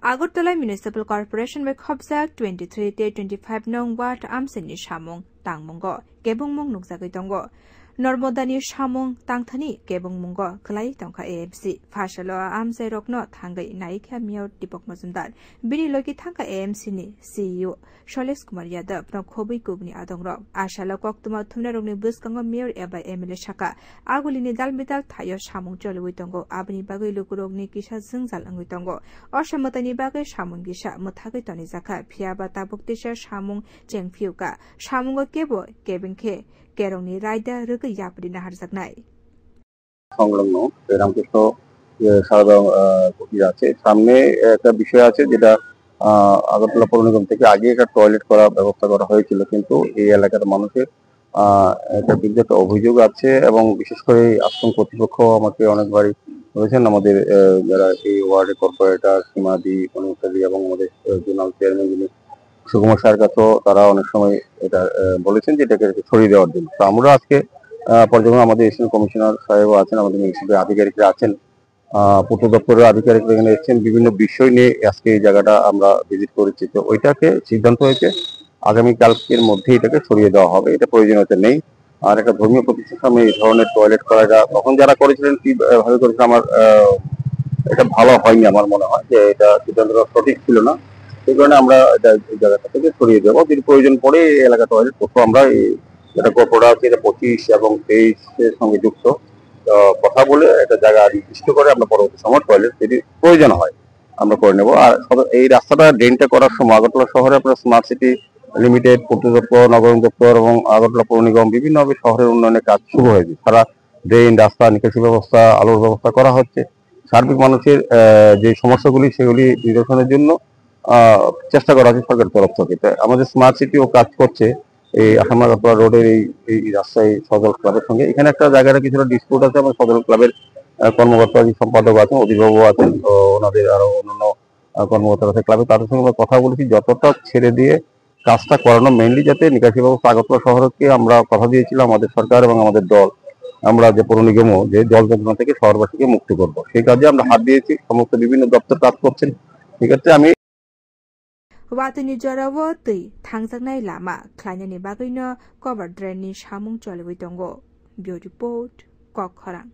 Agartala Municipal Corporation by Khobzak 23-25 nong Ward Amseni Shamong Tangmongo Gebungmong Nukzagitongo Normodani Shamong Tangthani Gebungmongo Klai Tongka AMC Fashalo Amse Rokno Tangai Naika Mio Dipok Mazundar Bini Loki Tanka AMC ni CEO Sholes Kumar Yadav no Khobi Kubni Adongrok Ashala Koktuma Tunarogni Buskango Mayor Eba Emile Shaka Agulini Dalmital Tayo Shamong Jolwitongo Abni Bagui Lukurogni Kisha Zingzal Anguitongo Oshamatani Bagay Shamong Gisha Mutagi Tony Zaka Piaba Tabuktisha Shamong Jengfiuka Shamongo Kebo Kebinke Kerongni Raida Ruga Yapri Nahar Zagnai সংলগ্ন রামকৃষ্ণ সারদা কুটির আছে সামনে একটা বিষয় আছে যেটা আগরতলা পৌর নিগম থেকে আগে একটা টয়লেট করার ব্যবস্থা করা হয়েছিল কিন্তু এই এলাকার মানুষের একটা বিদ্যুৎ অভিযোগ আছে এবং বিশেষ করে আশ্রম কর্তৃপক্ষ আমাকে অনেকবারই বলেছেন আমাদের যারা এই ওয়ার্ডের কর্পোরেটর সীমাদি অনুসারী এবং আমাদের জোনাল চেয়ারম্যান যিনি সুকুমার স্যার কাছেও তারা অনেক সময় এটা বলেছেন যে এটাকে ছড়িয়ে দেওয়ার জন্য তো আমরা আজকে পর্যবেক্ষণ আমাদের এসিস্ট্যান্ট কমিশনার সাহেবও আছেন আমাদের মিউনিসিপ্যাল আধিকারিকরা আছেন পূর্ত দপ্তরের আধিকারিকরা এখানে এসেছেন বিভিন্ন বিষয় নিয়ে আজকে এই জায়গাটা আমরা ভিজিট করেছি তো ওইটাকে সিদ্ধান্ত হয়েছে আগামীকালকের মধ্যে এটাকে ছড়িয়ে দেওয়া হবে এটা প্রয়োজনীয়তা নেই আর একটা ধর্মীয় প্রতিষ্ঠানের সামনে এই ধরনের টয়লেট করাটা তখন যারা করেছিলেন কি ভাবে করেছিলেন আমার এটা ভালো হয়নি আমার মনে হয় যে এটা সিদ্ধান্তটা সঠিক ছিল না সেই কারণে আমরা এই জায়গাটা থেকে ছড়িয়ে দেবো যদি প্রয়োজন পড়ে এই এলাকা টয়লেট করবো আমরা যেটা কর্পোরেট আছে এটা 25 এবং 23 এর সঙ্গে যুক্ত কথা বলে একটা জায়গা নির্দিষ্ট করে আমরা পরবর্তী সময় টয়লেট যদি প্রয়োজন হয় আমরা করে নেব আর এই রাস্তাটা ড্রেনটা করার সময় আগরতলা শহরে আপনার স্মার্ট সিটি লিমিটেড পূর্ত দপ্তর নগর দপ্তর এবং আগরতলা পৌর নিগম বিভিন্নভাবে শহরের উন্নয়নের কাজ শুরু হয়েছে সারা ড্রেন রাস্তা নিকাশি ব্যবস্থা আলোর ব্যবস্থা করা হচ্ছে সার্বিক মানুষের যে সমস্যাগুলি সেগুলি নিরসনের জন্য চেষ্টা করা হচ্ছে সরকারের তরফ থেকে আমাদের স্মার্ট সিটিও কাজ করছে এই আসামাগাতোয়া রোডের এই রাস্তায় সদল ক্লাবের সঙ্গে এখানে একটা জায়গাটা কিছুটা ডিসপিউট আছে এবং সদল ক্লাবের কর্মকর্তা সম্পাদক আছেন অধিবাবক আছেন তো ওনাদের আরো অন্যান্য কর্মকর্তারা আছে ক্লাবে তাদের সঙ্গে আমরা কথা বলেছি যতটা ছেড়ে দিয়ে কাজটা করানো মেইনলি যাতে নিকাশি ব্যবস্থা আগরতলা শহরকে আমরা কথা দিয়েছিলাম আমাদের সরকার এবং আমাদের দল আমরা যে পৌর নিগমও যে জল যন্ত্রণা থেকে শহরবাসীকে মুক্তি করবো সেই কাজে আমরা হাত দিয়েছি সমস্ত বিভিন্ন দপ্তর কাজ করছেন ঠিক আছে আমি Watani Jarawo Tui Tangzagnai Lama Kleinani Bagino Cover Drainage Hamung Jolwitongo Beauty Boat Kokharang